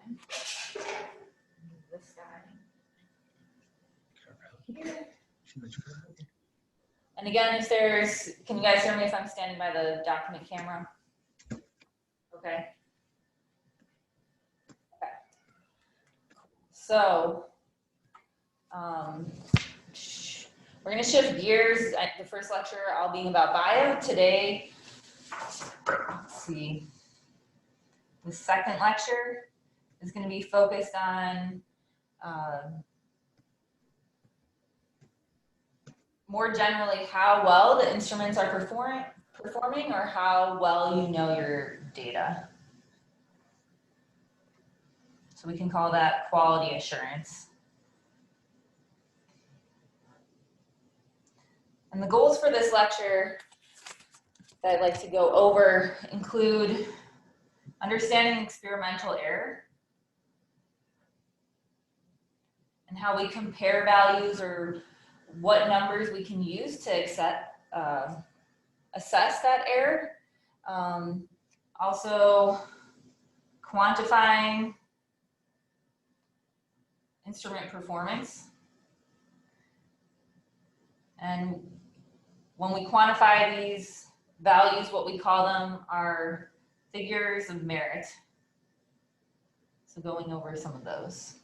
time. This guy. Here. And again, if there's, can you guys hear me if I'm standing by the document camera? Okay. Okay. So, we're going to shift gears. At the first lecture, all being about bio. Today, let's see, the second lecture is going to be focused on more generally how well the instruments are performing or how well you know your data. So we can call that quality assurance. And the goals for this lecture that I'd like to go over include understanding experimental error and how we compare values or what numbers we can use to assess that error. Also, quantifying instrument performance. And when we quantify these values, what we call them are figures of merit. So going over some of those.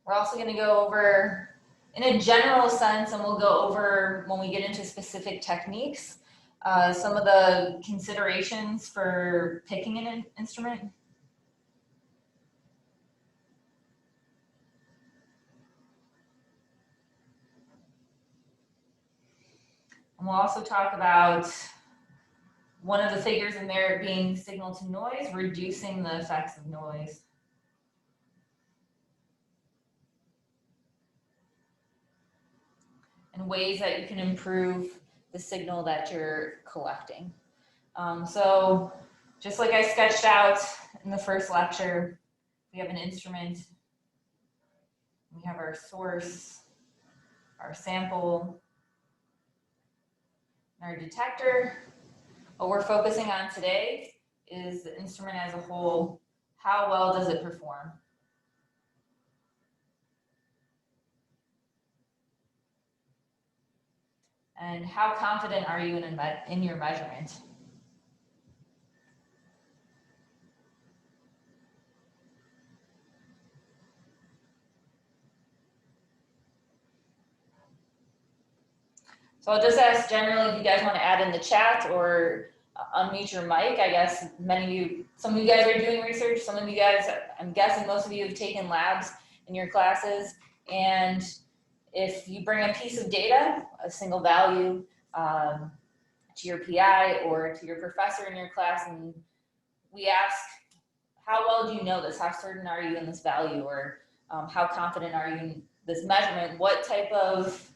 We're also going to go over, in a general sense, and we'll go over when we get into specific techniques, some of the considerations for picking an instrument. And we'll also talk about one of the figures in there being signal to noise, reducing the effects of noise. And ways that you can improve the signal that you're collecting. So just like I sketched out in the first lecture, we have an instrument, we have our source, our sample, our detector. What we're focusing on today is the instrument as a whole. How well does it perform? And how confident are you in your measurement? So I'll just ask generally if you guys want to add in the chat or unmute your mic. I guess some of you guys are doing research. Some of you guys, I'm guessing most of you have taken labs in your classes. And if you bring a piece of data, a single value, to your PI or to your professor in your class, and we ask, how well do you know this? How certain are you in this value? Or how confident are you in this measurement? What type of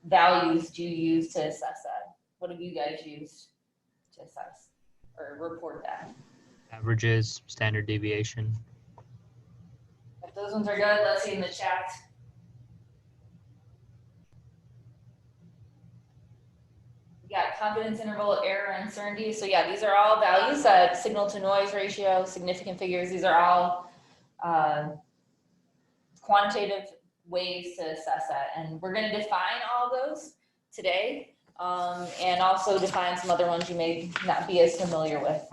values do you use to assess that? What have you guys used to assess or report that? Averages, standard deviation. If those ones are good, let's see in the chat. We got confidence interval, error, uncertainty. So yeah, these are all values that signal to noise ratio, significant figures. These are all quantitative ways to assess that. And we're going to define all those today, and also define some other ones you may not be as familiar with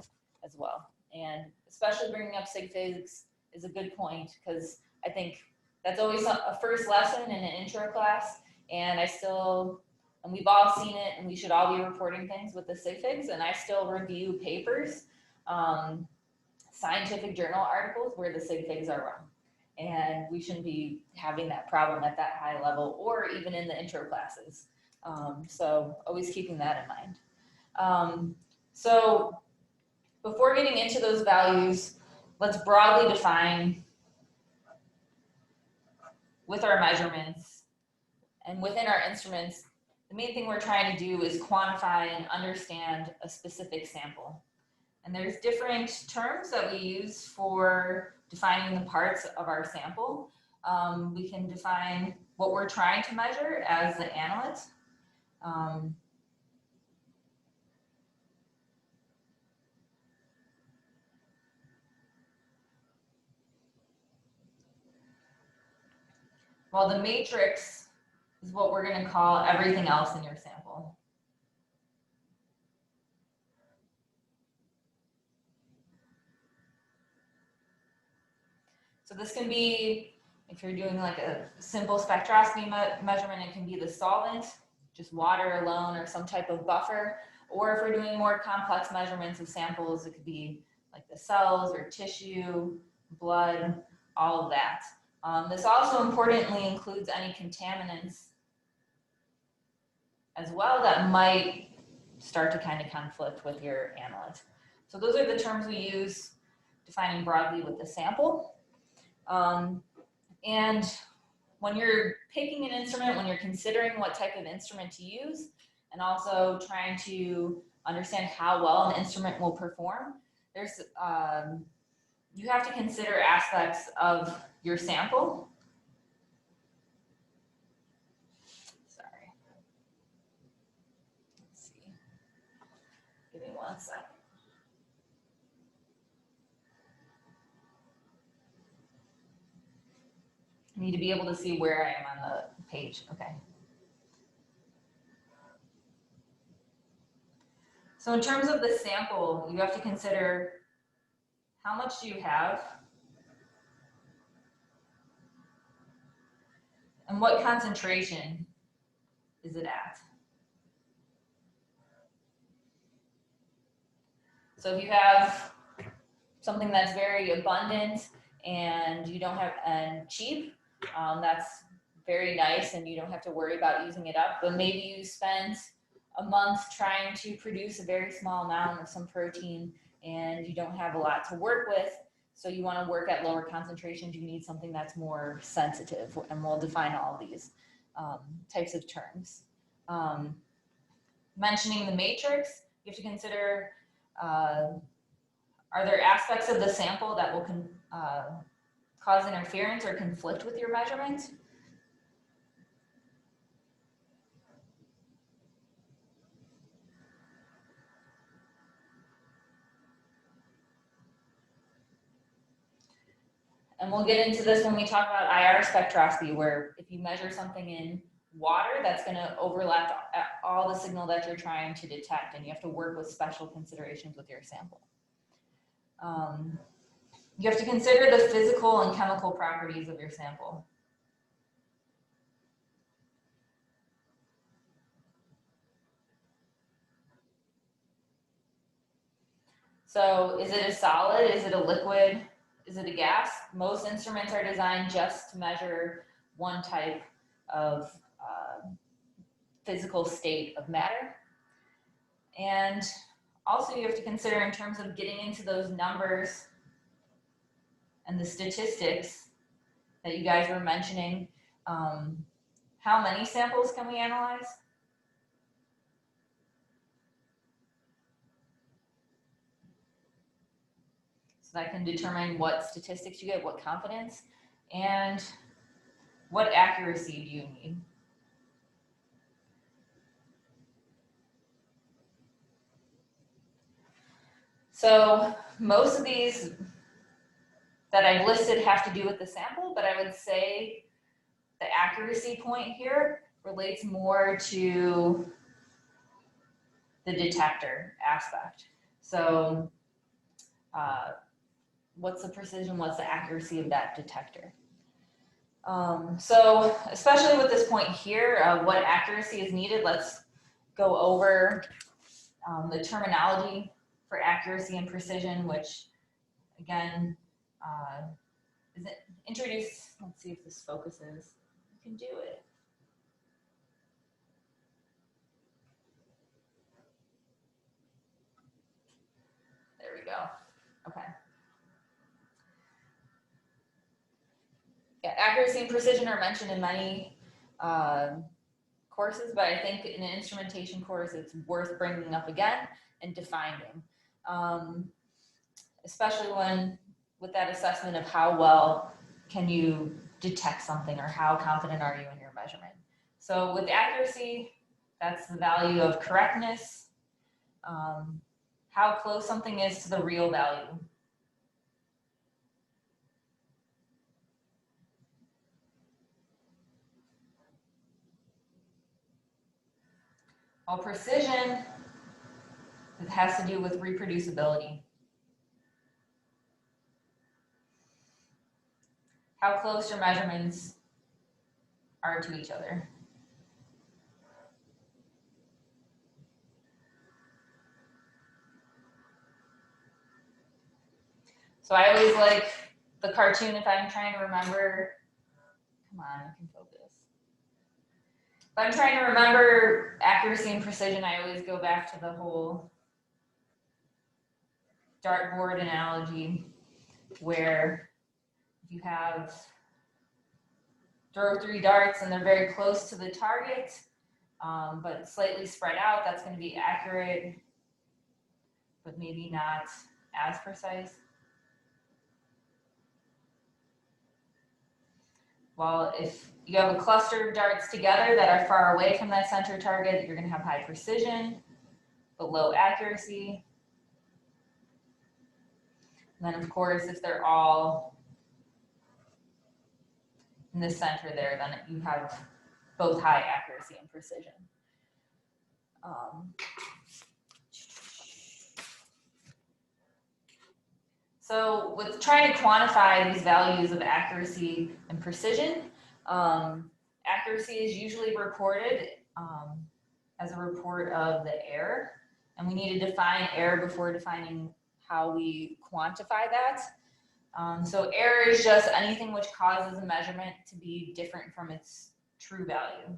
as well. And especially bringing up sig figs is a good point, because I think that's always a first lesson in an intro class. And we've all seen it, and we should all be reporting things with the sig figs. And I still review papers, scientific journal articles where the sig figs are wrong. And we shouldn't be having that problem at that high level or even in the intro classes. So always keeping that in mind. So before getting into those values, let's broadly define with our measurements and within our instruments, the main thing we're trying to do is quantify and understand a specific sample. And there's different terms that we use for defining the parts of our sample. We can define what we're trying to measure as the analyte. Well, the matrix is what we're going to call everything else in your sample. So this can be, if you're doing like a simple spectroscopy measurement, it can be the solvent, just water alone or some type of buffer. Or if we're doing more complex measurements of samples, it could be like the cells or tissue, blood, all of that. This also importantly includes any contaminants as well that might start to kind of conflict with your analyte. So those are the terms we use defining broadly with the sample. And when you're picking an instrument, when you're considering what type of instrument to use, and also trying to understand how well an instrument will perform, there's you have to consider aspects of your sample. Sorry. Let's see. Give me 1 second. I need to be able to see where I am on the page. Okay. So in terms of the sample, you have to consider how much do you have and what concentration is it at. So if you have something that's very abundant and you don't have, and cheap, that's very nice and you don't have to worry about using it up, but maybe you spent a month trying to produce a very small amount of some protein and you don't have a lot to work with, so you want to work at lower concentrations, you need something that's more sensitive, and we'll define all of these types of terms. Mentioning the matrix, you have to consider, are there aspects of the sample that will cause interference or conflict with your measurement? And we'll get into this when we talk about IR spectroscopy, where if you measure something in water, that's going to overlap all the signal that you're trying to detect, and you have to work with special considerations with your sample. You have to consider the physical and chemical properties of your sample. So is it a solid? Is it a liquid? Is it a gas? Most instruments are designed just to measure one type of physical state of matter. And also you have to consider, in terms of getting into those numbers and the statistics that you guys were mentioning, how many samples can we analyze? So that can determine what statistics you get, what confidence, and what accuracy do you need. So most of these that I've listed have to do with the sample, but I would say the accuracy point here relates more to the detector aspect. So what's the precision, what's the accuracy of that detector? So especially with this point here, what accuracy is needed, let's go over the terminology for accuracy and precision, which again, is it introduced? Let's see if this focuses. You can do it. There we go. Okay. Yeah, accuracy and precision are mentioned in many courses, but I think in an instrumentation course, it's worth bringing up again and defining, especially when with that assessment of how well can you detect something or how confident are you in your measurement. So with accuracy, that's the value of correctness, how close something is to the real value. While precision, it has to do with reproducibility. How close your measurements are to each other. So I always like the cartoon if I'm trying to remember. Come on, I can focus. If I'm trying to remember accuracy and precision, I always go back to the whole dartboard analogy where you have throw 3 darts and they're very close to the target, but slightly spread out. That's going to be accurate, but maybe not as precise. Well, if you have a cluster of darts together that are far away from that center target, you're going to have high precision, but low accuracy. And then, of course, if they're all in the center there, then you have both high accuracy and precision. So with trying to quantify these values of accuracy and precision, accuracy is usually reported as a report of the error, and we need to define error before defining how we quantify that. So error is just anything which causes a measurement to be different from its true value.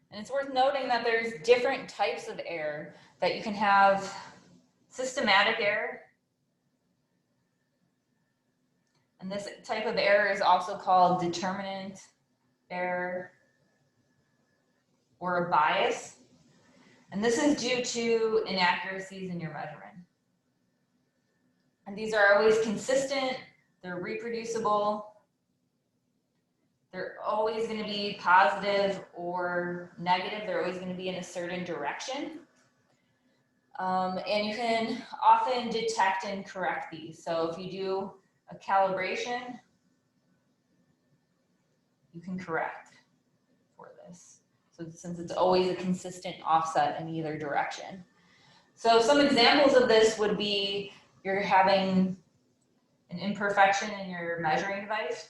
And it's worth noting that there's different types of error, that you can have systematic error. And this type of error is also called determinant error or a bias. And this is due to inaccuracies in your measurement. And these are always consistent, they're reproducible, they're always going to be positive or negative, they're always going to be in a certain direction. And you can often detect and correct these. So if you do a calibration, you can correct for this. So since it's always a consistent offset in either direction. So some examples of this would be you're having an imperfection in your measuring device.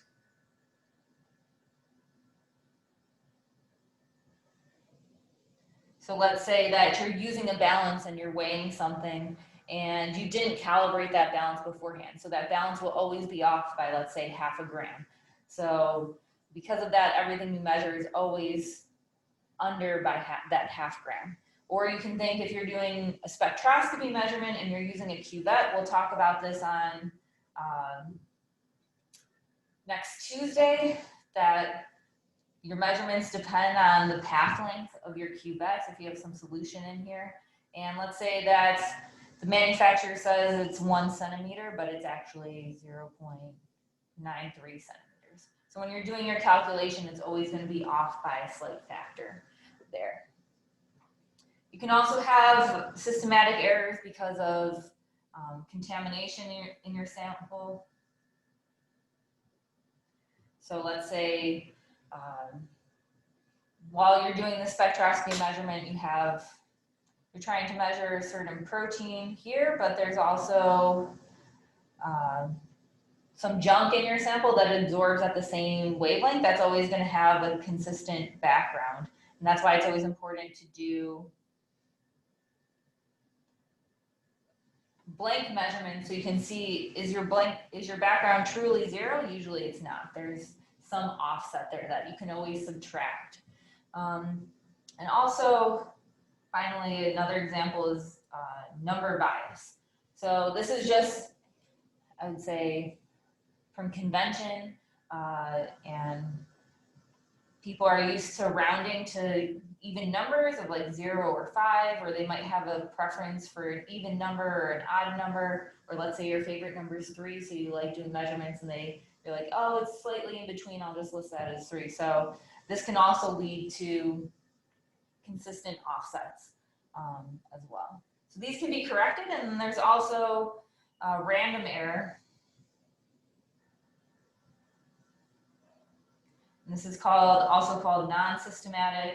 So let's say that you're using a balance and you're weighing something and you didn't calibrate that balance beforehand. So that balance will always be off by, let's say, 0.5 gram. So because of that, everything you measure is always under by that 0.5 gram. Or you can think if you're doing a spectroscopy measurement and you're using a cuvette, we'll talk about this on next Tuesday, that your measurements depend on the path length of your cuvette if you have some solution in here. And let's say that the manufacturer says it's 1 centimeter, but it's actually 0.93 centimeters. So when you're doing your calculation, it's always going to be off by a slight factor there. You can also have systematic errors because of contamination in your sample. So let's say while you're doing the spectroscopy measurement, you're trying to measure a certain protein here, but there's also some junk in your sample that absorbs at the same wavelength. That's always going to have a consistent background. And that's why it's always important to do blank measurements so you can see, is your background truly 0? Usually it's not. There's some offset there that you can always subtract. And also, finally, another example is number bias. So this is just, I would say, from convention, and people are used to rounding to even numbers of like 0 or 5, or they might have a preference for an even number or an odd number, or let's say your favorite number is 3, so you like doing measurements and you're like, oh, it's slightly in between, I'll just list that as 3. So this can also lead to consistent offsets as well. So these can be corrected, and then there's also random error. And this is also called non-systematic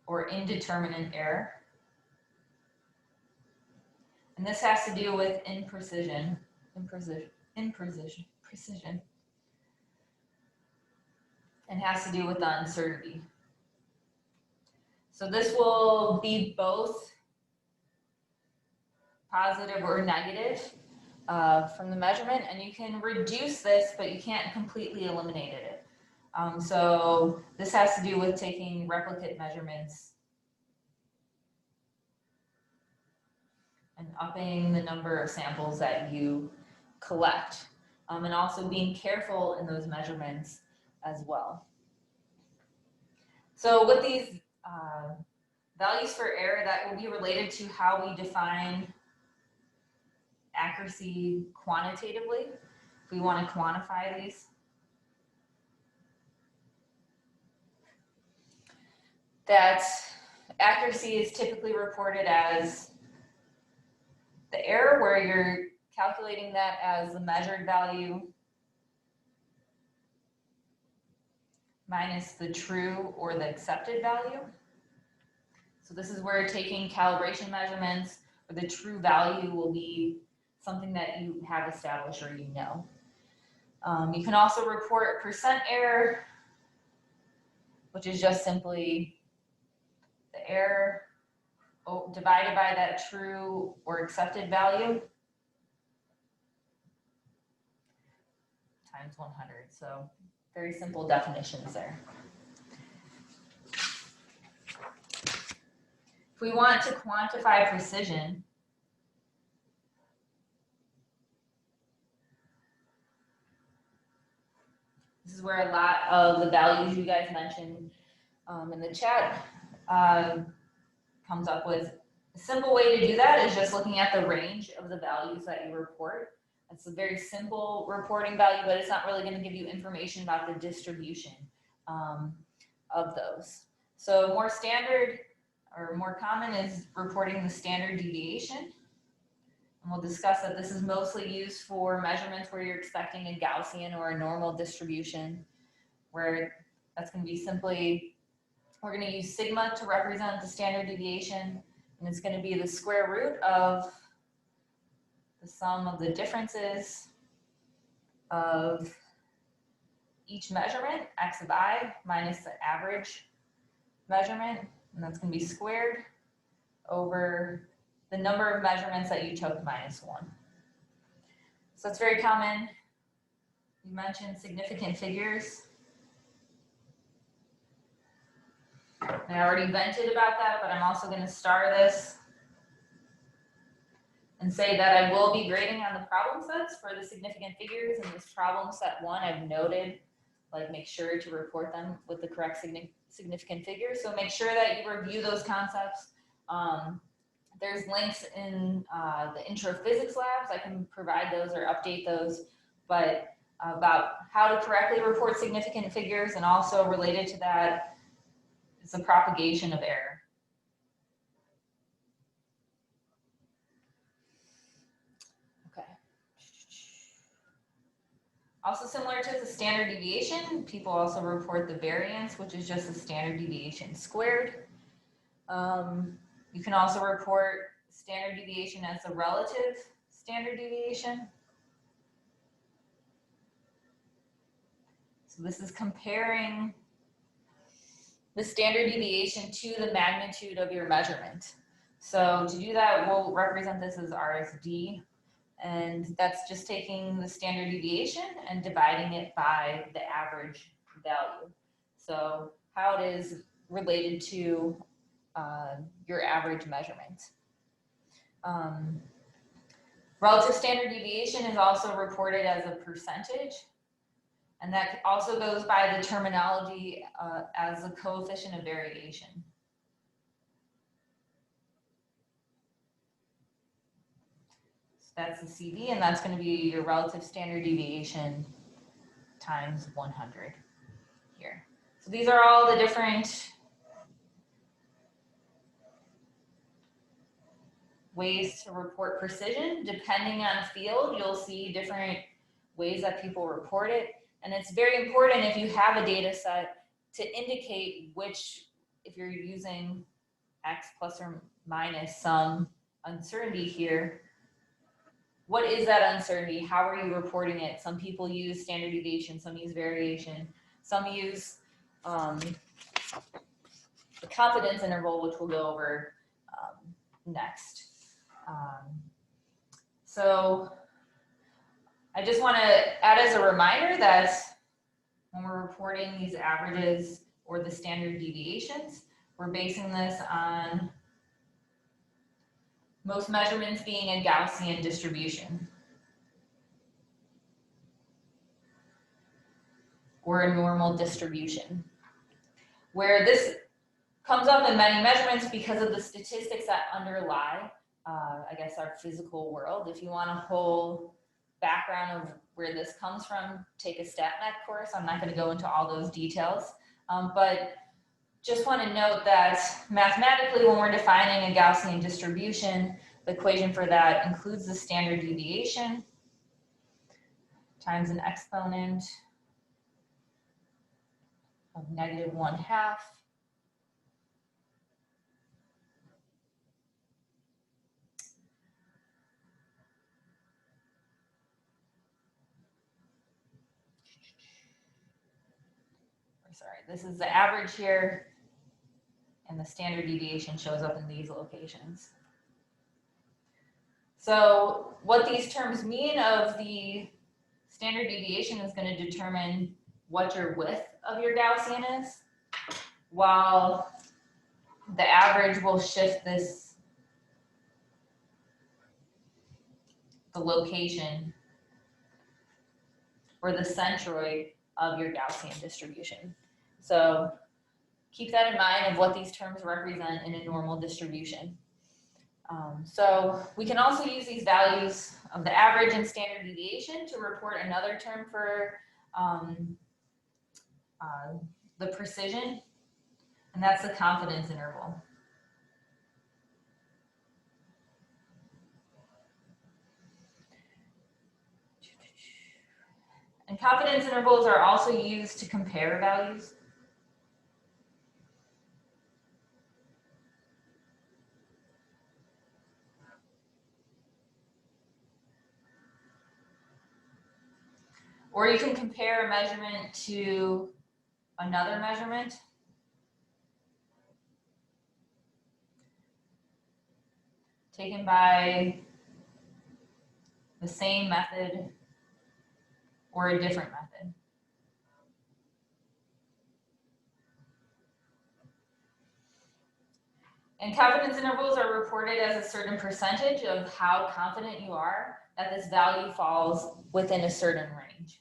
or indeterminate error. And this has to do with precision, and has to do with the uncertainty. So this will be both positive or negative from the measurement, and you can reduce this, but you can't completely eliminate it. So this has to do with taking replicate measurements and upping the number of samples that you collect, and also being careful in those measurements as well. So with these values for error, that will be related to how we define accuracy quantitatively, if we want to quantify these. That accuracy is typically reported as the error, where you're calculating that as the measured value minus the true or the accepted value. So this is where you're taking calibration measurements, where the true value will be something that you have established or you know. You can also report percent error, which is just simply the error divided by that true or accepted value times 100. So very simple definitions there. If we want to quantify precision, this is where a lot of the values you guys mentioned in the chat comes up with. A simple way to do that is just looking at the range of the values that you report. It's a very simple reporting value, but it's not really going to give you information about the distribution of those. So more standard or more common is reporting the standard deviation. And we'll discuss that this is mostly used for measurements where you're expecting a Gaussian or a normal distribution, where that's going to be simply, we're going to use sigma to represent the standard deviation, and it's going to be the square root of the sum of the differences of each measurement, x of I, minus the average measurement, and that's going to be squared over the number of measurements that you took minus 1. So it's very common. You mentioned significant figures. And I already vented about that, but I'm also going to star this and say that I will be grading on the problem sets for the significant figures. And this problem set 1, I've noted, like, make sure to report them with the correct significant figures. So make sure that you review those concepts. There's links in the intro physics labs. I can provide those or update those, but about how to correctly report significant figures, and also related to that is the propagation of error. Okay. Also similar to the standard deviation, people also report the variance, which is just the standard deviation squared. You can also report standard deviation as the relative standard deviation. So this is comparing the standard deviation to the magnitude of your measurement. So to do that, we'll represent this as RSD, and that's just taking the standard deviation and dividing it by the average value. So how it is related to your average measurement. Relative standard deviation is also reported as a percentage, and that also goes by the terminology as the coefficient of variation. So that's the CD, and that's going to be your relative standard deviation times 100 here. So these are all the different ways to report precision. Depending on field, you'll see different ways that people report it. And it's very important if you have a data set to indicate which, if you're using X plus or minus some uncertainty here, what is that uncertainty? How are you reporting it? Some people use standard deviation, some use variation, some use the confidence interval, which we'll go over next. So I just want to add as a reminder that when we're reporting these averages or the standard deviations, we're basing this on most measurements being a Gaussian distribution or a normal distribution, where this comes up in many measurements because of the statistics that underlie, I guess, our physical world. If you want a whole background of where this comes from, take a StatMech course. I'm not going to go into all those details, but just want to note that mathematically, when we're defining a Gaussian distribution, the equation for that includes the standard deviation times an exponent of -1/2 sorry, this is the average here, and the standard deviation shows up in these locations. So what these terms mean of the standard deviation is going to determine what your width of your Gaussian is, while the average will shift this, the location or the centroid of your Gaussian distribution. So keep that in mind of what these terms represent in a normal distribution. So we can also use these values of the average and standard deviation to report another term for the precision, and that's the confidence interval. And confidence intervals are also used to compare values. Or you can compare a measurement to another measurement. Taken by the same method or a different method. And confidence intervals are reported as a certain percentage of how confident you are that this value falls within a certain range.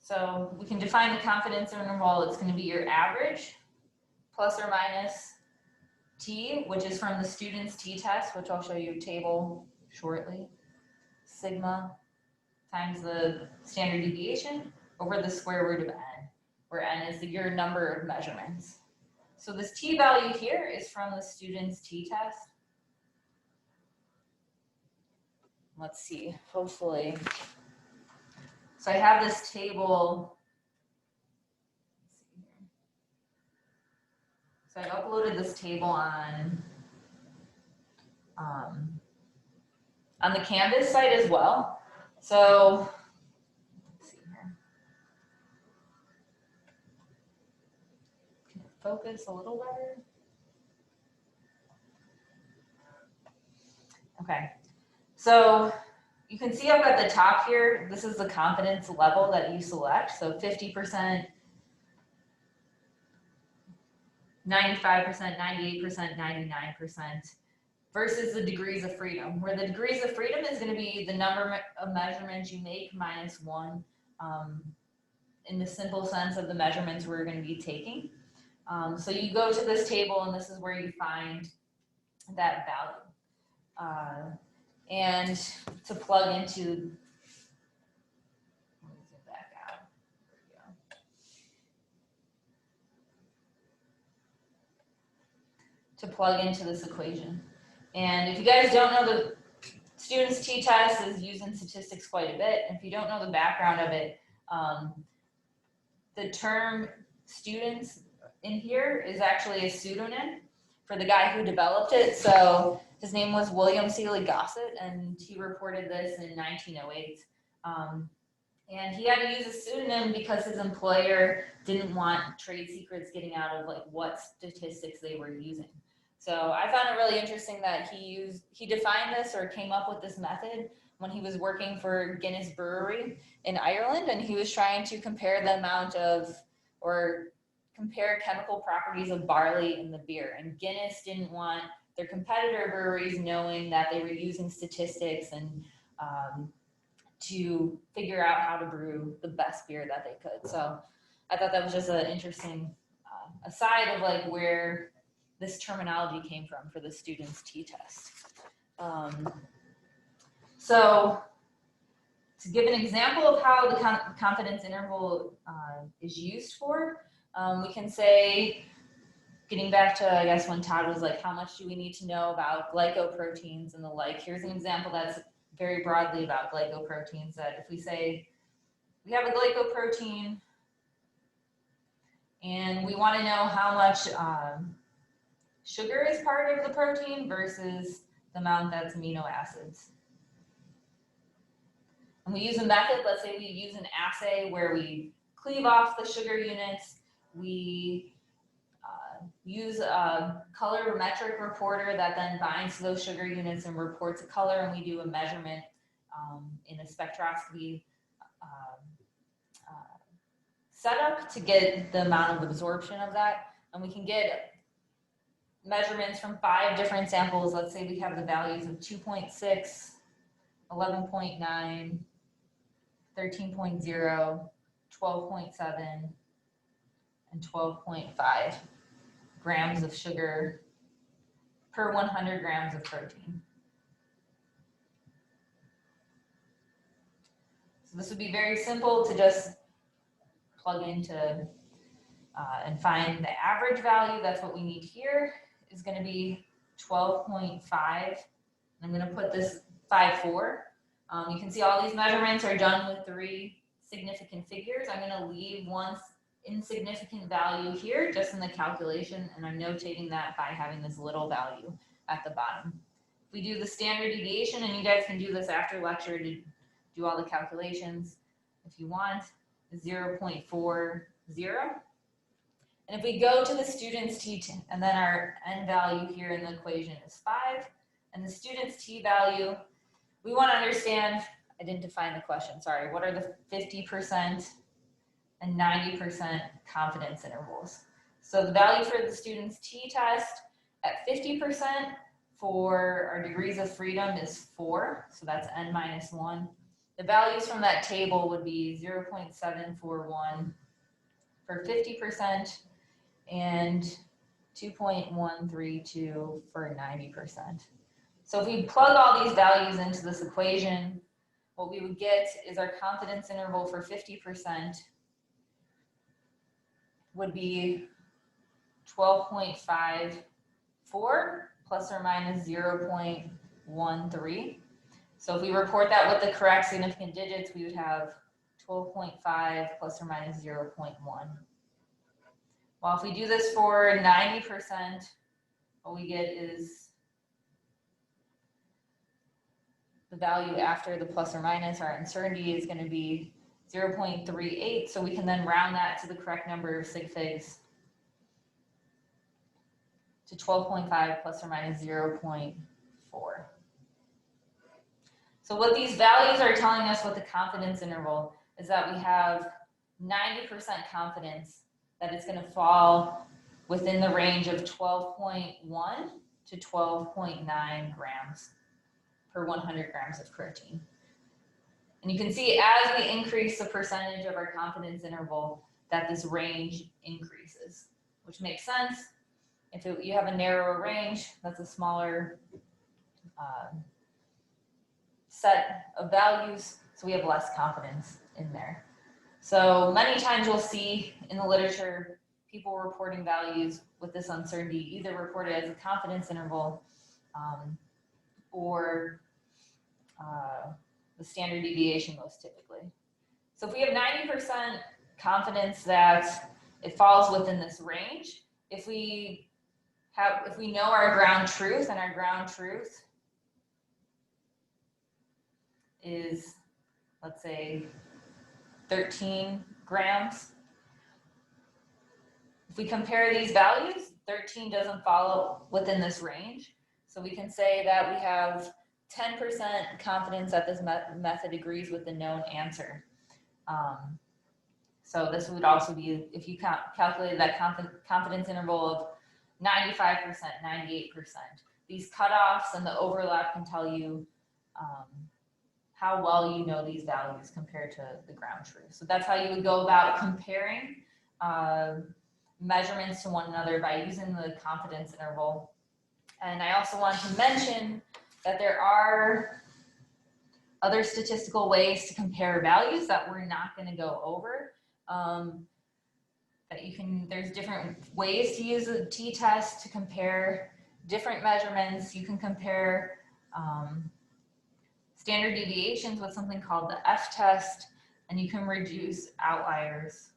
So we can define the confidence interval. It's going to be your average plus or minus t, which is from the student's t-test, which I'll show you a table shortly. Sigma times the standard deviation over the square root of n, where n is your number of measurements. So this t value here is from the student's t-test. Let's see, hopefully. So I have this table. So I uploaded this table on the Canvas site as well. So let's see here. Can it focus a little better? Okay. So you can see up at the top here, this is the confidence level that you select. So 50%, 95%, 98%, 99%, versus the degrees of freedom, where the degrees of freedom is going to be the number of measurements you make minus 1 in the simple sense of the measurements we're going to be taking. So you go to this table, and this is where you find that value. and to plug into, let me zoom back out. There we go. To plug into this equation. And if you guys don't know, the student's t-test is used in statistics quite a bit. If you don't know the background of it, the term students in here is actually a pseudonym for the guy who developed it. So his name was William Seeley Gossett, and he reported this in 1908. And he had to use a pseudonym because his employer didn't want trade secrets getting out of like what statistics they were using. So I found it really interesting that he defined this or came up with this method when he was working for Guinness Brewery in Ireland, and he was trying to compare the amount of, or compare chemical properties of barley in the beer. And Guinness didn't want their competitor breweries knowing that they were using statistics and to figure out how to brew the best beer that they could. So I thought that was just an interesting aside of like where this terminology came from for the student's t-test. So to give an example of how the confidence interval is used for, we can say, getting back to, I guess, when Todd was like, how much do we need to know about glycoproteins and the like? Here's an example that's very broadly about glycoproteins, that if we say we have a glycoprotein and we want to know how much sugar is part of the protein versus the amount that's amino acids. And we use a method, let's say we use an assay where we cleave off the sugar units, we use a colorimetric reporter that then binds to those sugar units and reports a color, and we do a measurement in a spectroscopy setup to get the amount of absorption of that. And we can get measurements from 5 different samples. Let's say we have the values of 2.6, 11.9, 13.0, 12.7, and 12.5 grams of sugar per 100 grams of protein. So this would be very simple to just plug into and find the average value. That's what we need here, is going to be 12.5. I'm going to put this 5.4. You can see all these measurements are done with 3 significant figures. I'm going to leave one insignificant value here just in the calculation, and I'm notating that by having this little value at the bottom. If we do the standard deviation, and you guys can do this after lecture to do all the calculations if you want, 0.40. And if we go to the student's t, and then our n value here in the equation is 5, and the student's t value, we want to understand, I didn't define the question, sorry, what are the 50% and 90% confidence intervals? So the value for the student's t-test at 50% for our degrees of freedom is 4, so that's n minus 1. The values from that table would be 0.741 for 50% and 2.132 for 90%. So if we plug all these values into this equation, what we would get is our confidence interval for 50% would be 12.54 plus or minus 0.13. So if we report that with the correct significant digits, we would have 12.5 plus or minus 0.1. Well, if we do this for 90%, what we get is the value after the plus or minus. Our uncertainty is going to be 0.38, so we can then round that to the correct number of sig figs to 12.5 plus or minus 0.4. So what these values are telling us with the confidence interval is that we have 90% confidence that it's going to fall within the range of 12.1 to 12.9 grams per 100 grams of protein. And you can see as we increase the percentage of our confidence interval that this range increases, which makes sense. If you have a narrower range, that's a smaller set of values, so we have less confidence in there. So many times you'll see in the literature people reporting values with this uncertainty, either reported as a confidence interval or the standard deviation most typically. So if we have 90% confidence that it falls within this range, if we know our ground truth, and our ground truth is, let's say, 13 grams. If we compare these values, 13 doesn't follow within this range. So we can say that we have 10% confidence that this method agrees with the known answer. So this would also be, if you calculated that confidence interval of 95%, 98%. These cutoffs and the overlap can tell you how well you know these values compared to the ground truth. So that's how you would go about comparing measurements to one another, by using the confidence interval. And I also want to mention that there are other statistical ways to compare values that we're not going to go over. There's different ways to use a t-test to compare different measurements. You can compare standard deviations with something called the f-test, and you can reduce outliers,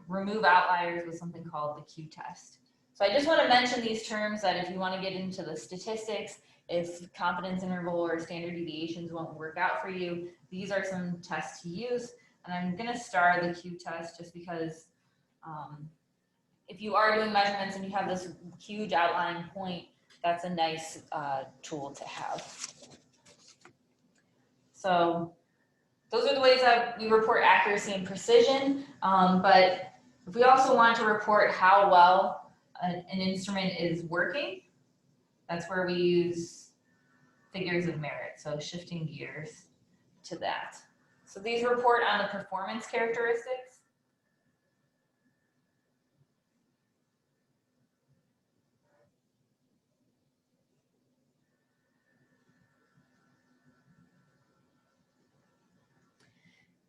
remove outliers with something called the q-test. So I just want to mention these terms, that if you want to get into the statistics, if confidence interval or standard deviations won't work out for you, these are some tests to use. And I'm going to star the q-test just because if you are doing measurements and you have this huge outlying point, that's a nice tool to have. So those are the ways that we report accuracy and precision. But if we also want to report how well an instrument is working, that's where we use figures of merit. So shifting gears to that. So these report on the performance characteristics.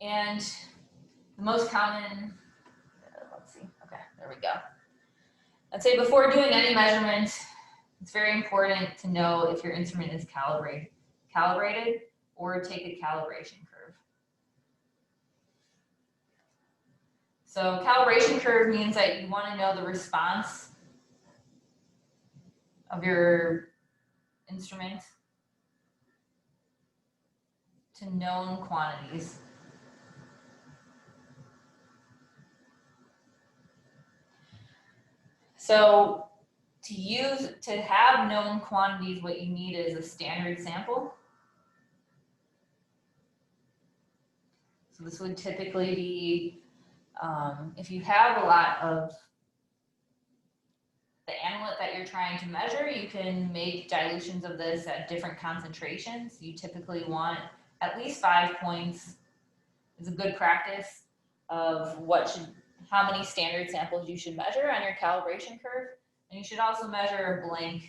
And the most common, let's see, okay, there we go. I'd say before doing any measurement, it's very important to know if your instrument is calibrated, or take a calibration curve. So calibration curve means that you want to know the response of your instrument to known quantities. So to have known quantities, what you need is a standard sample. So this would typically be, if you have a lot of the analyte that you're trying to measure, you can make dilutions of this at different concentrations. You typically want at least 5 points is a good practice of how many standard samples you should measure on your calibration curve. And you should also measure a blank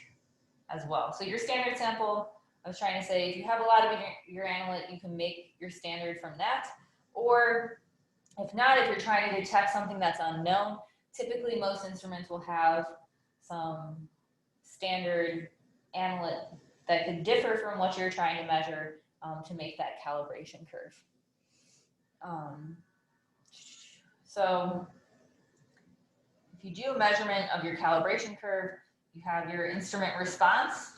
as well. So your standard sample, I was trying to say, if you have a lot of your analyte, you can make your standard from that. Or if not, if you're trying to detect something that's unknown, typically most instruments will have some standard analyte that could differ from what you're trying to measure to make that calibration curve. So if you do a measurement of your calibration curve, you have your instrument response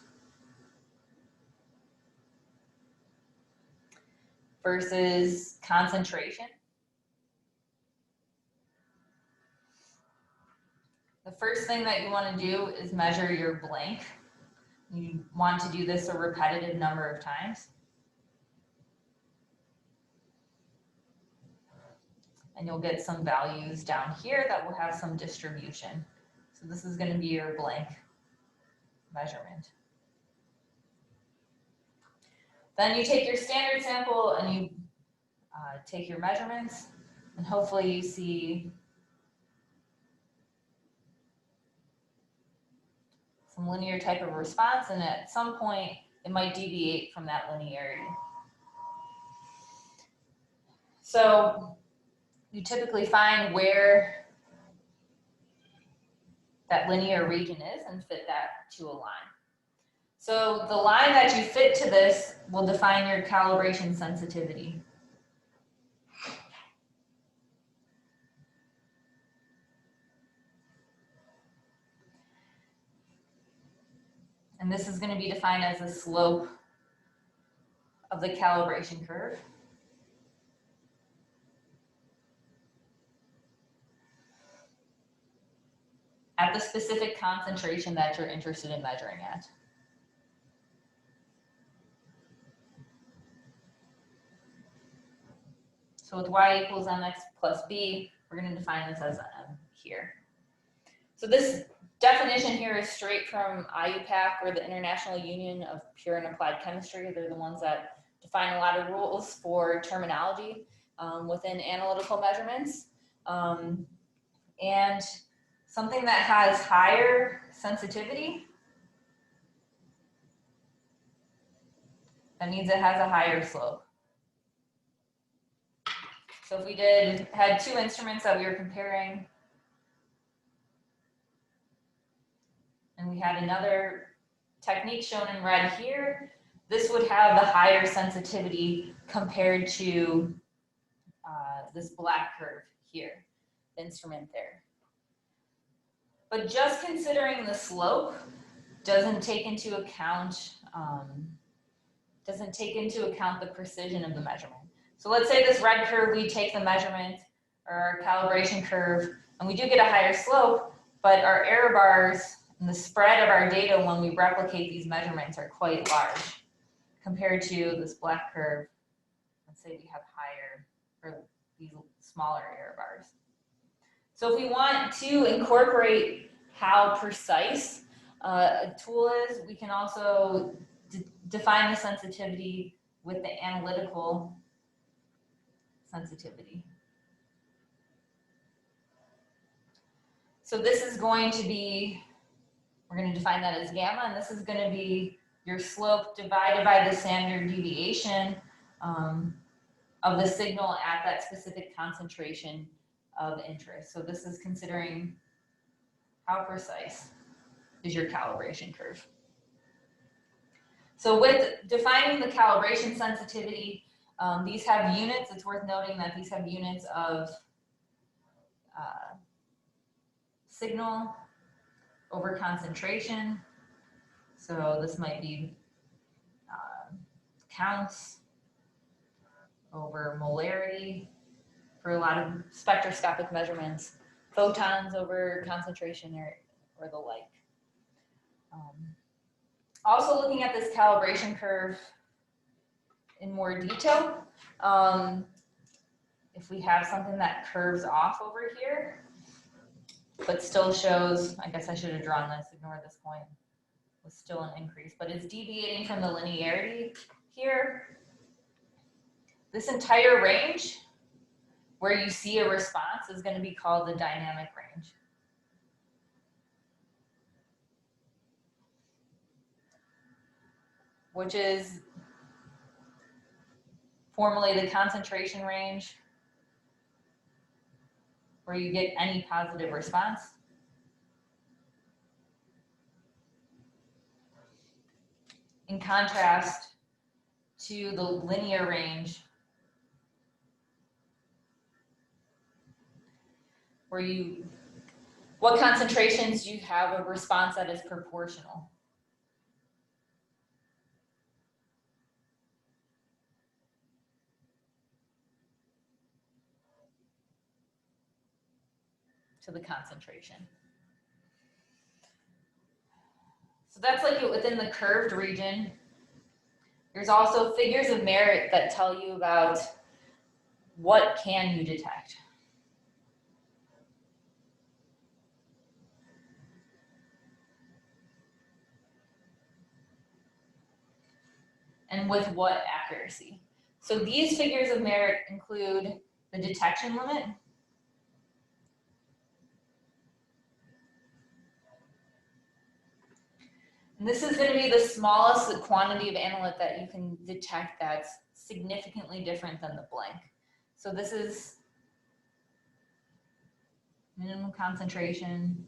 versus concentration. The first thing that you want to do is measure your blank. You want to do this a repetitive number of times. And you'll get some values down here that will have some distribution. So this is going to be your blank measurement. Then you take your standard sample and you take your measurements, and hopefully you see some linear type of response, and at some point it might deviate from that linearity. So you typically find where that linear region is and fit that to a line. So the line that you fit to this will define your calibration sensitivity. And this is going to be defined as the slope of the calibration curve. At the specific concentration that you're interested in measuring at. So with y equals mx plus b, we're going to define this as m here. So this definition here is straight from IUPAC, or the International Union of Pure and Applied Chemistry. They're the ones that define a lot of rules for terminology within analytical measurements. And something that has higher sensitivity, that means it has a higher slope. So if we had two instruments that we were comparing, and we had another technique shown in red here, this would have the higher sensitivity compared to this black curve here, the instrument there. But just considering the slope doesn't take into account the precision of the measurement. So let's say this red curve, we take the measurement or our calibration curve, and we do get a higher slope, but our error bars and the spread of our data when we replicate these measurements are quite large compared to this black curve. Let's say we have higher, or these smaller error bars. So if we want to incorporate how precise a tool is, we can also define the sensitivity with the analytical sensitivity. So this is going to be, we're going to define that as gamma, and this is going to be your slope divided by the standard deviation of the signal at that specific concentration of interest. So this is considering how precise is your calibration curve. So with defining the calibration sensitivity, these have units. It's worth noting that these have units of signal over concentration. So this might be counts over molarity for a lot of spectroscopic measurements, photons over concentration or the like. Also looking at this calibration curve in more detail, if we have something that curves off over here, but still shows, I guess I should have drawn this, ignore this point, was still an increase, but it's deviating from the linearity here. This entire range where you see a response is going to be called the dynamic range. Which is formally the concentration range where you get any positive response. In contrast to the linear range where what concentrations do you have a response that is proportional? To the concentration. So that's like within the curved region. There's also figures of merit that tell you about what can you detect. And with what accuracy. So these figures of merit include the detection limit, And this is going to be the smallest quantity of analyte that you can detect that's significantly different than the blank. So this is minimum concentration.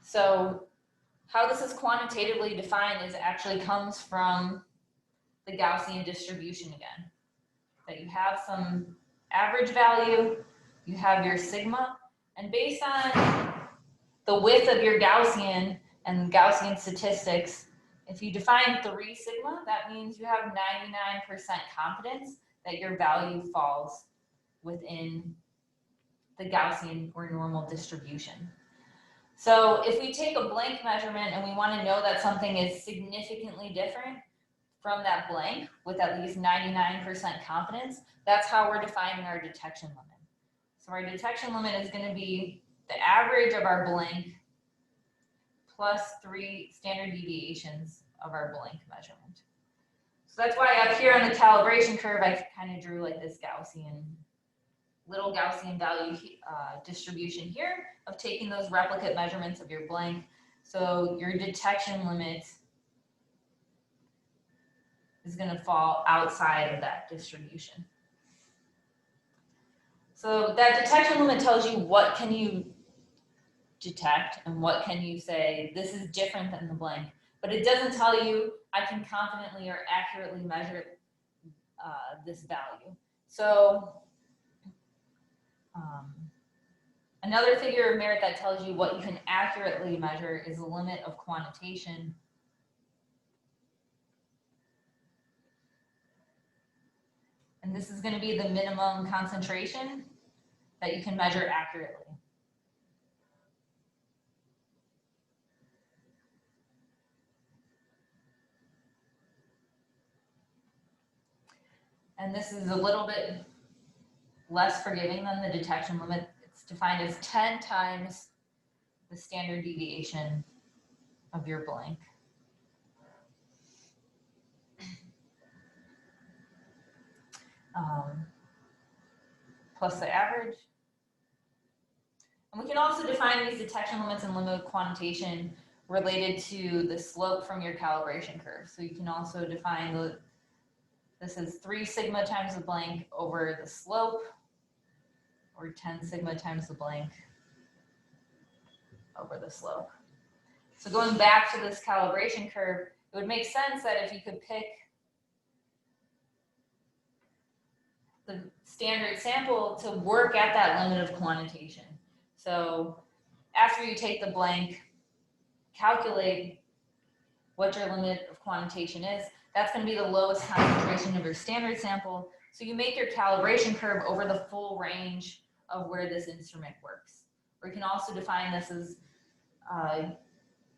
So how this is quantitatively defined is actually comes from the Gaussian distribution again. That you have some average value, you have your sigma, and based on the width of your Gaussian and Gaussian statistics, if you define 3 sigma, that means you have 99% confidence that your value falls within the Gaussian or normal distribution. So if we take a blank measurement and we want to know that something is significantly different from that blank with at least 99% confidence, that's how we're defining our detection limit. So our detection limit is going to be the average of our blank plus 3 standard deviations of our blank measurement. So that's why up here on the calibration curve, I kind of drew like this little Gaussian value distribution here of taking those replicate measurements of your blank. So your detection limit is going to fall outside of that distribution. So that detection limit tells you what can you detect and what can you say, this is different than the blank. But it doesn't tell you I can confidently or accurately measure this value. So another figure of merit that tells you what you can accurately measure is the limit of quantitation. And this is going to be the minimum concentration that you can measure accurately. And this is a little bit less forgiving than the detection limit. It's defined as 10 times the standard deviation of your blank. Plus the average. And we can also define these detection limits and limit of quantitation related to the slope from your calibration curve. So you can also define this is 3 sigma times the blank over the slope, or 10 sigma times the blank over the slope. So going back to this calibration curve, it would make sense that if you could pick the standard sample to work at that limit of quantitation. So after you take the blank, calculate what your limit of quantitation is. That's going to be the lowest concentration of your standard sample. So you make your calibration curve over the full range of where this instrument works. Or you can also define this as,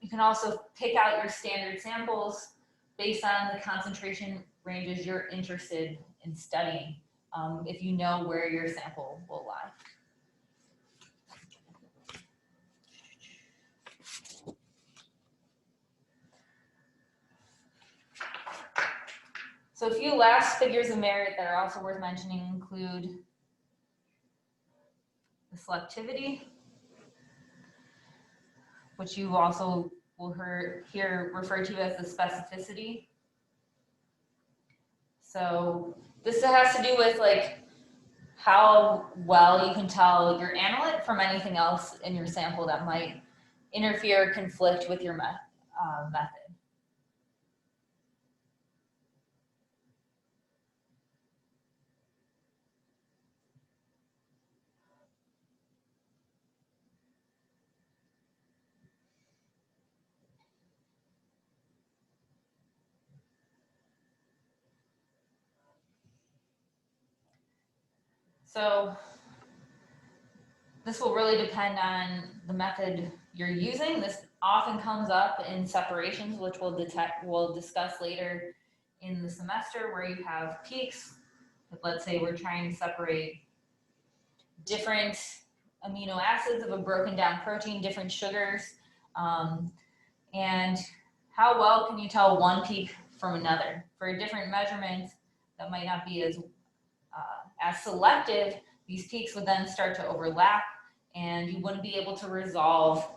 you can also pick out your standard samples based on the concentration ranges you're interested in studying, if you know where your sample will lie. So a few last figures of merit that are also worth mentioning include the selectivity, which you also will hear referred to as the specificity. So this has to do with like how well you can tell your analyte from anything else in your sample that might interfere or conflict with your method. So this will really depend on the method you're using. This often comes up in separations, which we'll discuss later in the semester, where you have peaks. Let's say we're trying to separate different amino acids of a broken down protein, different sugars. And how well can you tell one peak from another? For a different measurement that might not be as selective, these peaks would then start to overlap and you wouldn't be able to resolve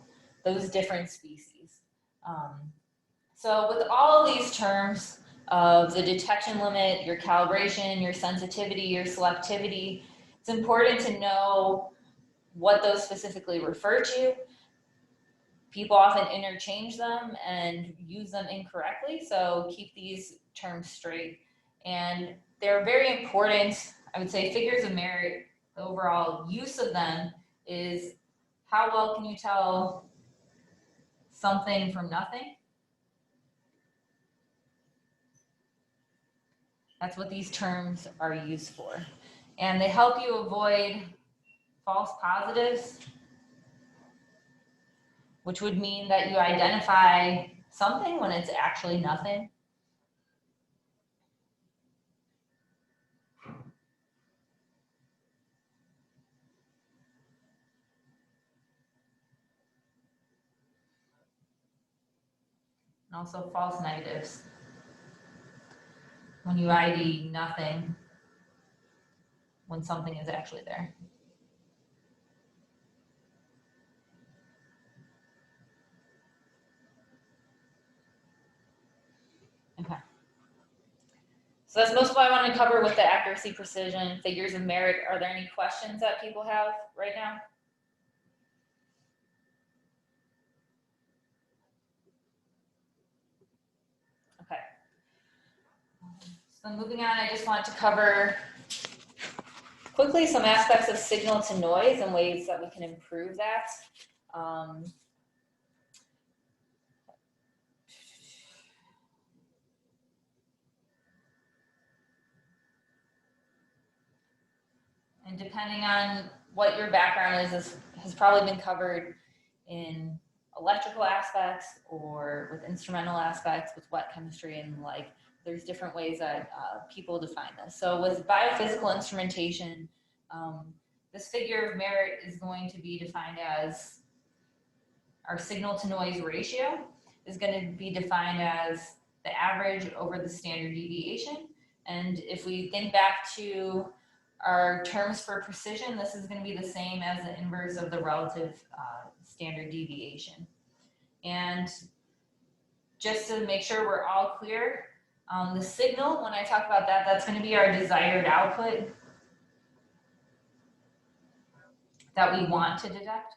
those different species. So with all of these terms of the detection limit, your calibration, your sensitivity, your selectivity, it's important to know what those specifically refer to. People often interchange them and use them incorrectly, so keep these terms straight. And they're very important, I would say figures of merit, the overall use of them is how well can you tell something from nothing? That's what these terms are used for. And they help you avoid false positives, which would mean that you identify something when it's actually nothing. And also false negatives. When you ID nothing when something is actually there. Okay. So that's most of what I want to cover with the accuracy, precision, figures of merit. Are there any questions that people have right now? Okay. So moving on, I just want to cover quickly some aspects of signal to noise and ways that we can improve that. And depending on what your background is, this has probably been covered in electrical aspects or with instrumental aspects, with wet chemistry and like, there's different ways that people define this. So with biophysical instrumentation, this figure of merit is going to be defined as our signal to noise ratio is going to be defined as the average over the standard deviation. And if we think back to our terms for precision, this is going to be the same as the inverse of the relative standard deviation. And just to make sure we're all clear, the signal, when I talk about that, that's going to be our desired output that we want to detect.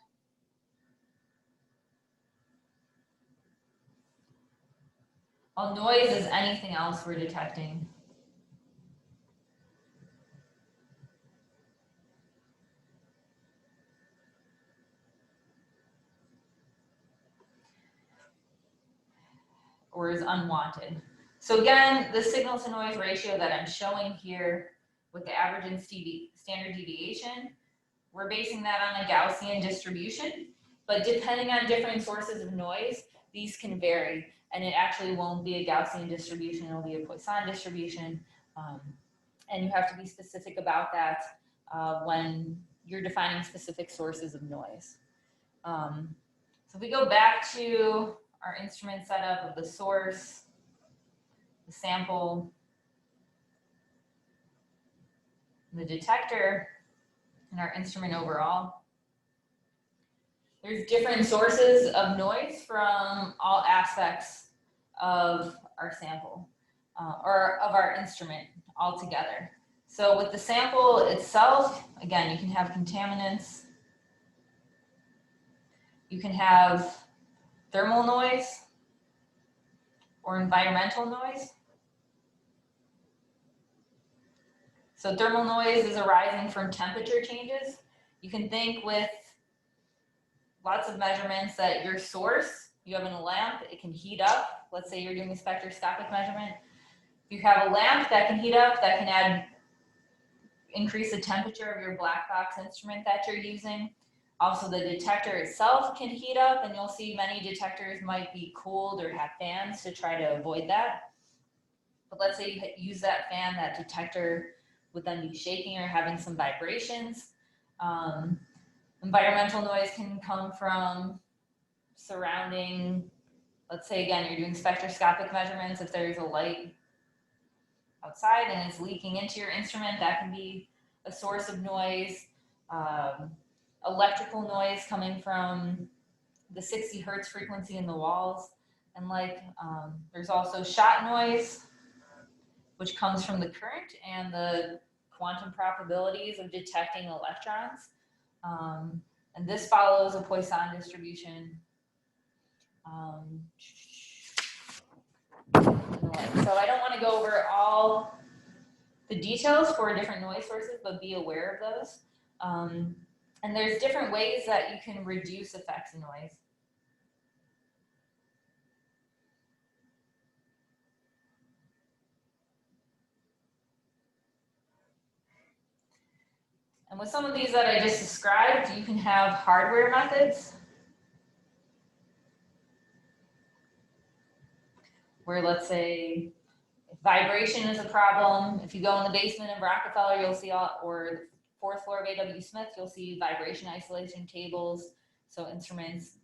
While noise is anything else we're detecting. Or is unwanted. So again, the signal to noise ratio that I'm showing here with the average and standard deviation, we're basing that on a Gaussian distribution, but depending on different sources of noise, these can vary, and it actually won't be a Gaussian distribution, it'll be a Poisson distribution, and you have to be specific about that when you're defining specific sources of noise. So if we go back to our instrument setup of the source, the sample, the detector, and our instrument overall, there's different sources of noise from all aspects of our sample or of our instrument altogether. So with the sample itself, again, you can have contaminants, you can have thermal noise or environmental noise. So thermal noise is arising from temperature changes. You can think with lots of measurements that your source, you have in a lamp, it can heat up. Let's say you're doing a spectroscopic measurement. If you have a lamp that can heat up, that can increase the temperature of your black box instrument that you're using. Also, the detector itself can heat up, and you'll see many detectors might be cooled or have fans to try to avoid that. But let's say you use that fan, that detector would then be shaking or having some vibrations. Environmental noise can come from surrounding let's say again, you're doing spectroscopic measurements. If there's a light outside and it's leaking into your instrument, that can be a source of noise. Electrical noise coming from the 60 hertz frequency in the walls. And there's also shot noise, which comes from the current and the quantum probabilities of detecting electrons. And this follows a Poisson distribution. So I don't want to go over all the details for different noise sources, but be aware of those. And there's different ways that you can reduce effects of noise. And with some of these that I just described, you can have hardware methods where, let's say, if vibration is a problem, if you go in the basement of Rockefeller, you'll see, or the fourth floor of A.W. Smith, you'll see vibration isolation tables. So instruments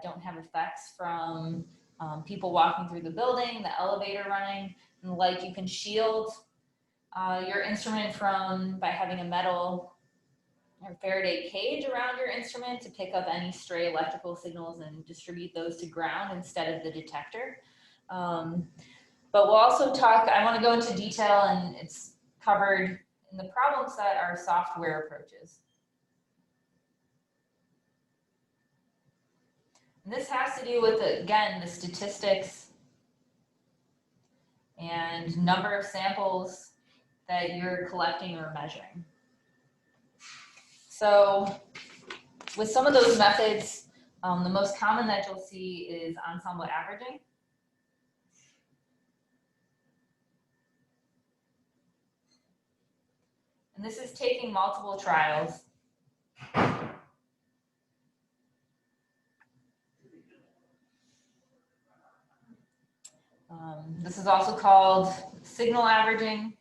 don't have effects from people walking through the building, the elevator running, and you can shield your instrument by having a metal or Faraday cage around your instrument to pick up any stray electrical signals and distribute those to ground instead of the detector. But we'll also I want to go into detail, and it's covered in the problem set, are software approaches. And this has to do with, again, the statistics and number of samples that you're collecting or measuring. So with some of those methods, the most common that you'll see is ensemble averaging. And this is taking multiple trials. This is also called signal averaging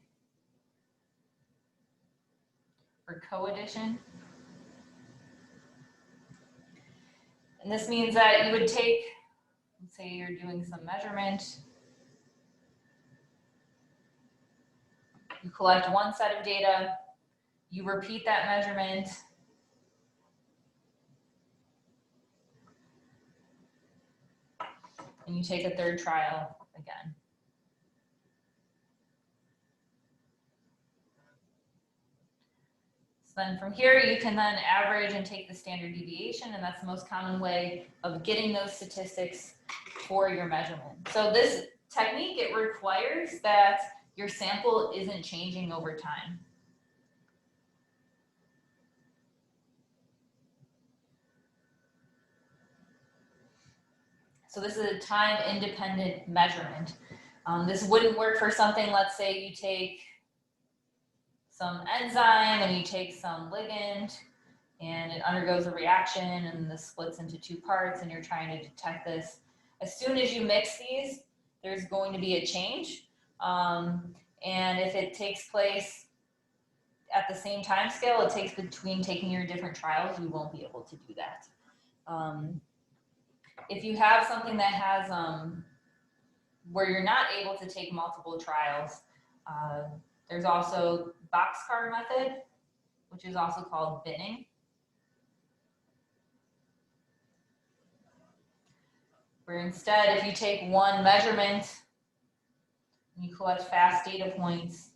or co-addition. And this means that you would take, let's say you're doing some measurement. You collect one set of data, you repeat that measurement, and you take a third trial again. So then from here, you can then average and take the standard deviation, and that's the most common way of getting those statistics for your measurement. So this technique, it requires that your sample isn't changing over time. So this is a time-independent measurement. This wouldn't work for something, let's say you take some enzyme and you take some ligand and it undergoes a reaction and this splits into two parts and you're trying to detect this. As soon as you mix these, there's going to be a change. And if it takes place at the same time scale it takes between taking your different trials, you won't be able to do that. If you have something that has, where you're not able to take multiple trials, there's also boxcar method, which is also called binning. Where instead, if you take one measurement, and you collect fast data points,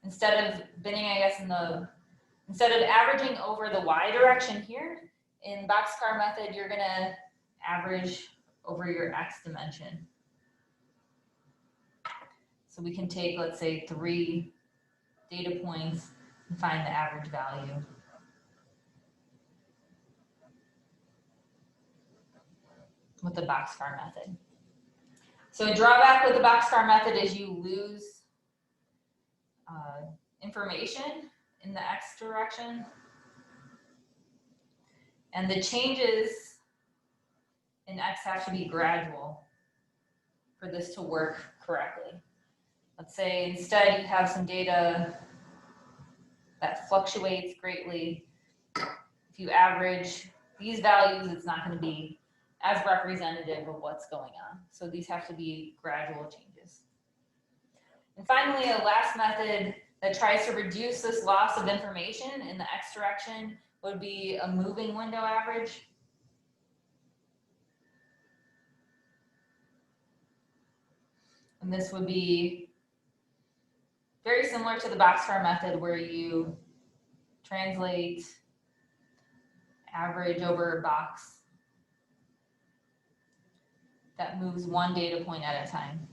instead of binning, I guess, instead of averaging over the y direction here, in boxcar method, you're gonna average over your x dimension. So we can take, let's say, 3 data points and find the average value. With the boxcar method. So a drawback with the boxcar method is you lose information in the x direction. And the changes in x have to be gradual for this to work correctly. Let's say instead you have some data that fluctuates greatly. if you average these values, it's not going to be as representative of what's going on. So these have to be gradual changes. And finally, a last method that tries to reduce this loss of information in the x direction would be a moving window average. And this would be very similar to the boxcar method, where you translate average over a box that moves one data point at a time.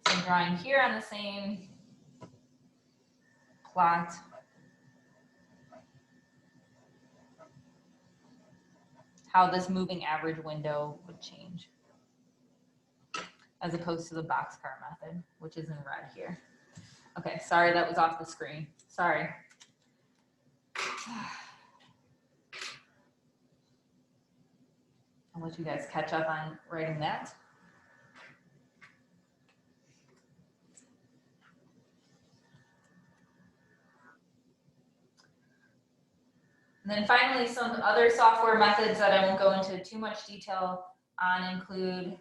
So I'm drawing here on the same plot how this moving average window would change, as opposed to the boxcar method, which is in red here. Okay, sorry, that was off the screen. Sorry. I'll let you guys catch up on writing that. And then finally, some other software methods that I won't go into too much detail on include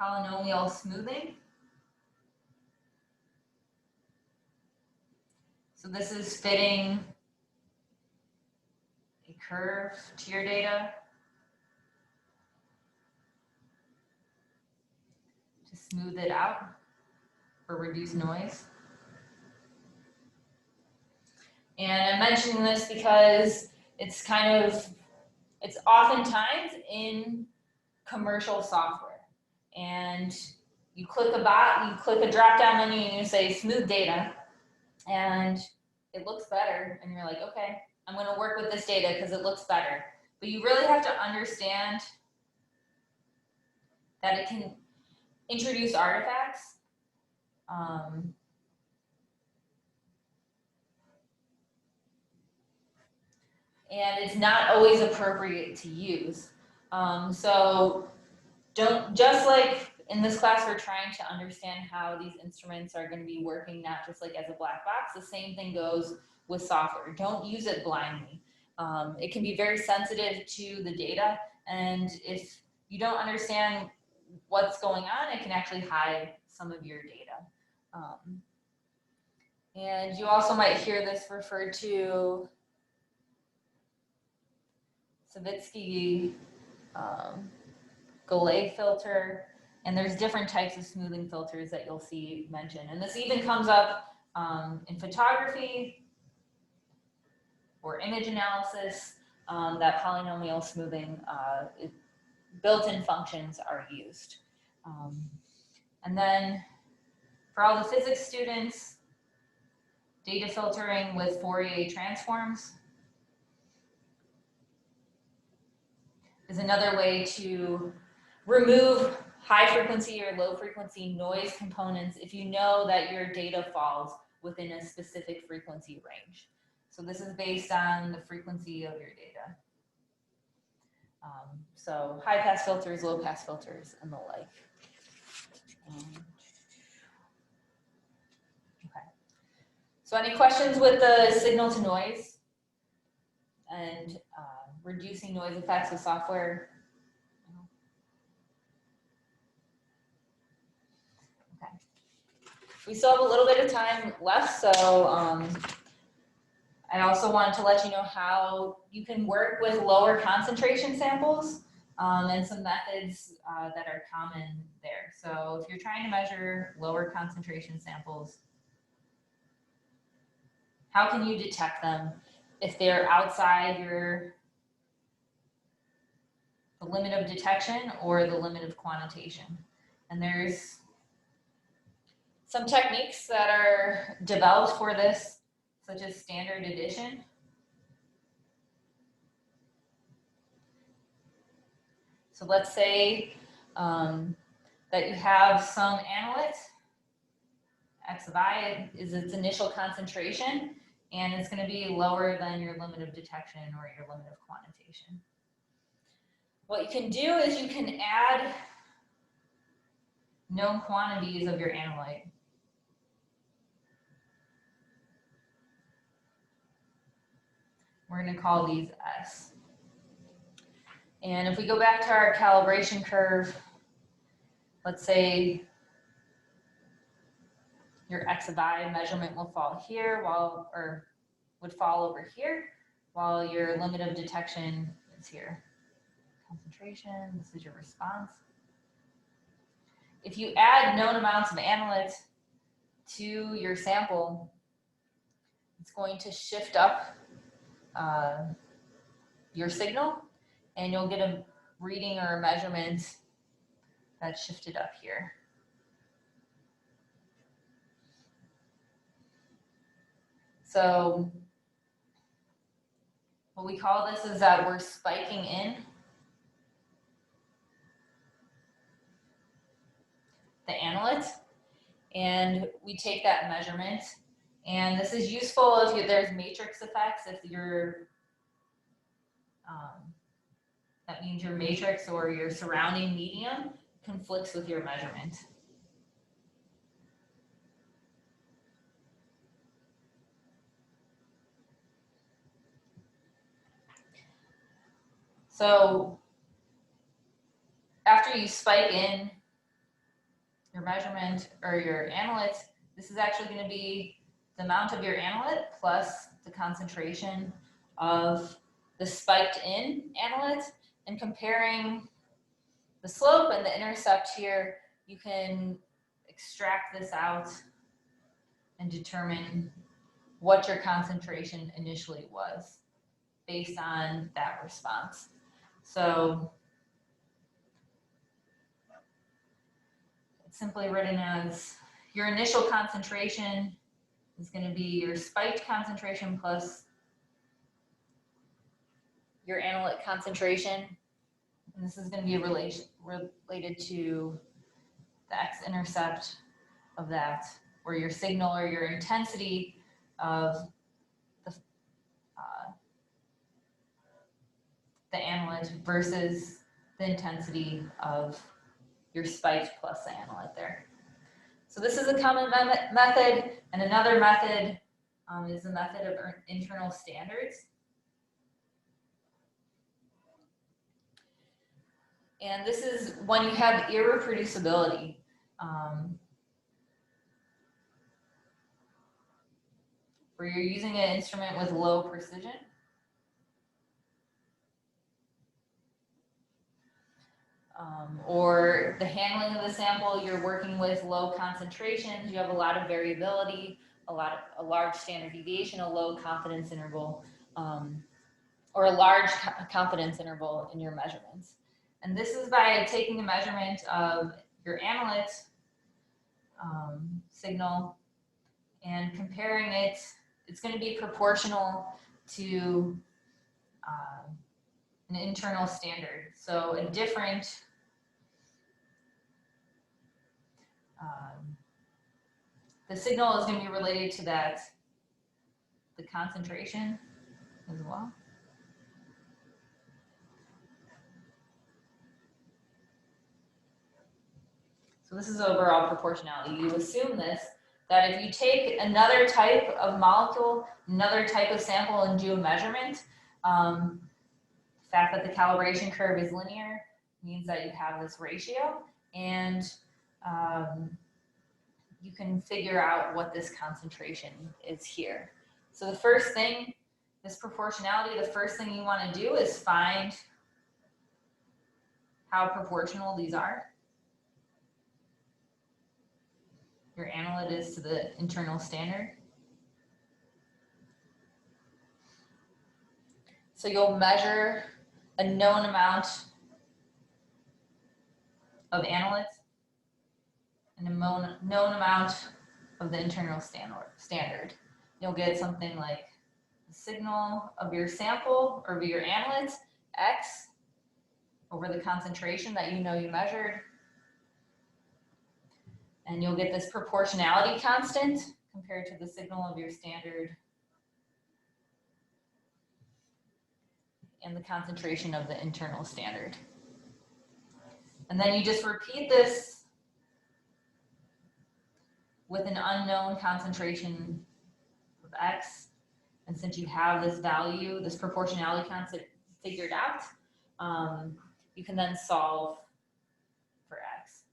polynomial smoothing. So this is fitting a curve to your data to smooth it out or reduce noise. And I'm mentioning this because it's oftentimes in commercial software. And you click a drop down menu and you say smooth data, and it looks better. And you're like, okay, I'm going to work with this data because it looks better. But you really have to understand that it can introduce artifacts. And it's not always appropriate to use. So just like in this class, we're trying to understand how these instruments are going to be working, not just like as a black box. The same thing goes with software. Don't use it blindly. It can be very sensitive to the data, and if you don't understand what's going on, it can actually hide some of your data. And you also might hear this referred to Savitsky Golay filter, and there's different types of smoothing filters that you'll see mentioned. And this even comes up in photography or image analysis, that polynomial smoothing built-in functions are used. And then for all the physics students, data filtering with Fourier transforms is another way to remove high frequency or low frequency noise components if you know that your data falls within a specific frequency range. So this is based on the frequency of your data. So high pass filters, low pass filters, and the like. Okay. So any questions with the signal to noise and reducing noise effects with software? Okay. We still have a little bit of time left, so I also wanted to let you know how you can work with lower concentration samples and some methods that are common there. So if you're trying to measure lower concentration samples, how can you detect them if they're outside the limit of detection or the limit of quantitation? And there's some techniques that are developed for this, such as standard addition. So let's say that you have some analyte, x of I is its initial concentration, and it's going to be lower than your limit of detection or your limit of quantitation. What you can do is you can add known quantities of your analyte. We're going to call these S. And if we go back to our calibration curve, let's say your X of I measurement will fall here would fall over here, while your limit of detection is here. Concentration, this is your response. If you add known amounts of analyte to your sample, it's going to shift up your signal, and you'll get a reading or a measurement that's shifted up here. So what we call this is that we're spiking in the analyte, and we take that measurement. And this is useful if there's matrix effects, if you're, that means your matrix or your surrounding medium conflicts with your measurement. So after you spike in your measurement or your analyte, this is actually going to be the amount of your analyte plus the concentration of the spiked in analyte, and comparing the slope and the intercept here, you can extract this out and determine what your concentration initially was based on that response. So it's simply written as your initial concentration is going to be your spiked concentration plus your analyte concentration. And this is going to be related to the x-intercept of that, or your signal or your intensity of the analyte versus the intensity of your spiked plus the analyte there. So this is a common method, and another method is the method of internal standards. And this is when you have irreproducibility. Where you're using an instrument with low precision. Or the handling of the sample, you're working with low concentrations, you have a lot of variability, a large standard deviation, a low confidence interval, or a large confidence interval in your measurements. And this is by taking a measurement of your analyte signal and comparing it. It's going to be proportional to an internal standard. So a different the signal is going to be related to the concentration as well. So this is overall proportionality. You assume this, that if you take another type of molecule, another type of sample, and do a measurement, the fact that the calibration curve is linear means that you have this ratio, and you can figure out what this concentration is here. So the first thing, this proportionality, the first thing you want to do is find how proportional these are. Your analyte is to the internal standard. So you'll measure a known amount of analyte and a known amount of the internal standard. You'll get something like the signal of your sample or your analyte, X, over the concentration that you know you measured. And you'll get this proportionality constant compared to the signal of your standard and the concentration of the internal standard. And then you just repeat this with an unknown concentration of X. And since you have this value, this proportionality concept figured out, you can then solve for X.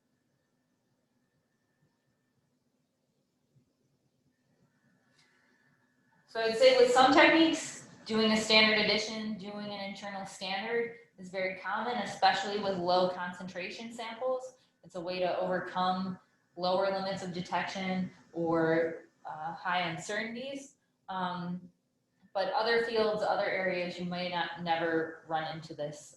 So I'd say with some techniques, doing a standard addition, doing an internal standard is very common, especially with low concentration samples. It's a way to overcome lower limits of detection or high uncertainties. But other fields, other areas, you may never run into this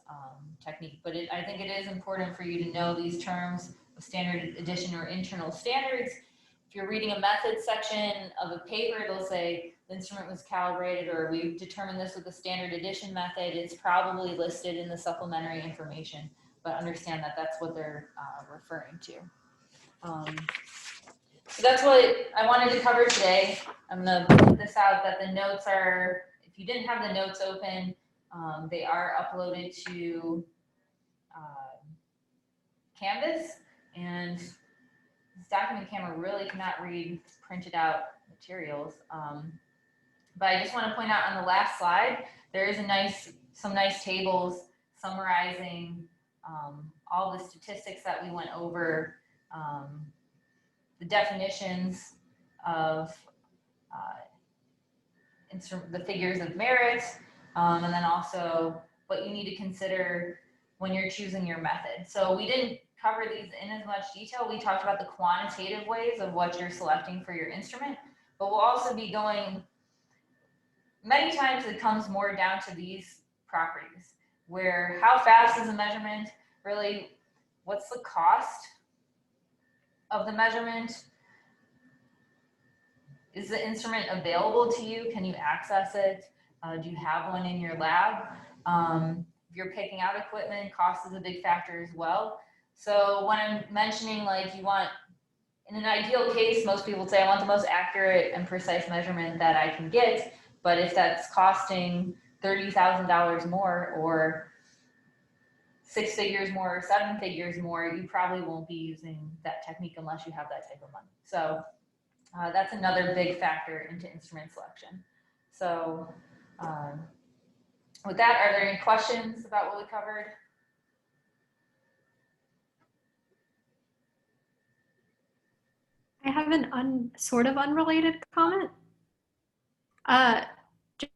technique. But I think it is important for you to know these terms of standard addition or internal standards. If you're reading a method section of a paper, they'll say the instrument was calibrated or we've determined this with the standard addition method. It's probably listed in the supplementary information, but understand that that's what they're referring to. So that's what I wanted to cover today. I'm going to put this out that the notes are, if you didn't have the notes open, they are uploaded to Canvas, and this document camera really cannot read printed out materials. But I just want to point out on the last slide, there is some nice tables summarizing all the statistics that we went over, the definitions of the figures of merit, and then also what you need to consider when you're choosing your method. So we didn't cover these in as much detail. We talked about the quantitative ways of what you're selecting for your instrument, but we'll also be going, many times it comes more down to these properties, where how fast is the measurement, really what's the cost of the measurement, is the instrument available to you, can you access it, do you have one in your lab? If you're picking out equipment, cost is a big factor as well. So when I'm mentioning like you want, in an ideal case, most people would say I want the most accurate and precise measurement that I can get, but if that's costing $30,000 more or 6 figures more or 7 figures more, you probably won't be using that technique unless you have that type of money. So that's another big factor into instrument selection. So with that, are there any questions about what we covered? I have an sort of unrelated comment.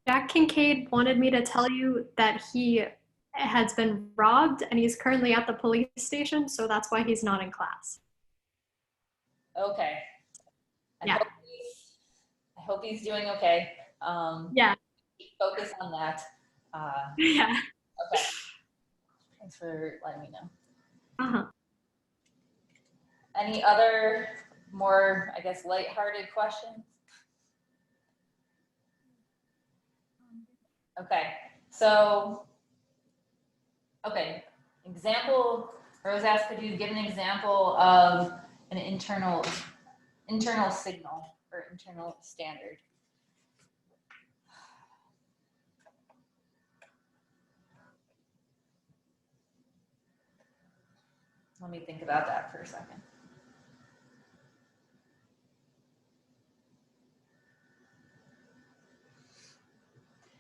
Jack Kincaid wanted me to tell you that he has been robbed and he's currently at the police station, so that's why he's not in class. Okay. Yeah. I hope he's doing okay. Yeah. Focus on that. Yeah. Okay. Thanks for letting me know. Uh-huh. Any other more, I guess, lighthearted questions? Okay. So, okay. Example, Rose asked, could you give an example of an internal signal or internal standard? Let me think about that for a second.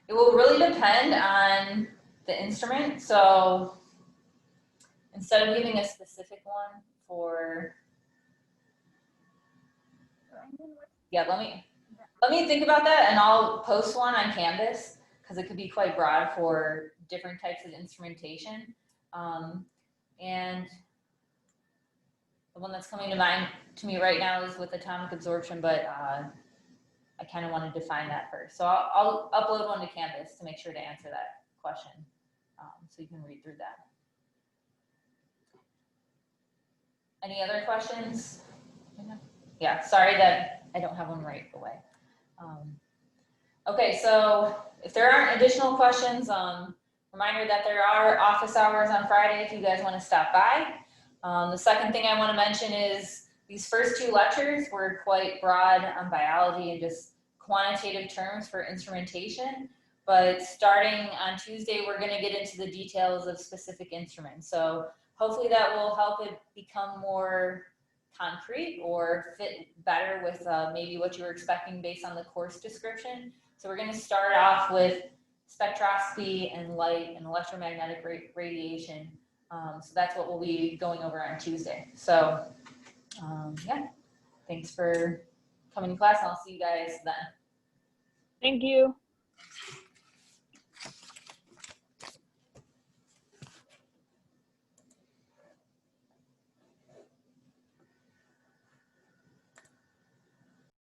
It will really depend on the instrument. So instead of giving a specific one for, yeah, let me think about that, and I'll post one on Canvas because it could be quite broad for different types of instrumentation. And the one that's coming to me right now is with atomic absorption, but I kind of want to define that first. So I'll upload one to Canvas to make sure to answer that question, so you can read through that. Any other questions? Yeah, sorry that I don't have one right away. Okay, so if there aren't additional questions, reminder that there are office hours on Friday if you guys want to stop by. The second thing I want to mention is these first 2 lectures were quite broad on biology and just quantitative terms for instrumentation. But starting on Tuesday, we're going to get into the details of specific instruments. So hopefully that will help it become more concrete or fit better with maybe what you were expecting based on the course description. So we're going to start off with spectroscopy and light and electromagnetic radiation. So that's what we'll be going over on Tuesday. So yeah, thanks for coming to class, and I'll see you guys then. Thank you.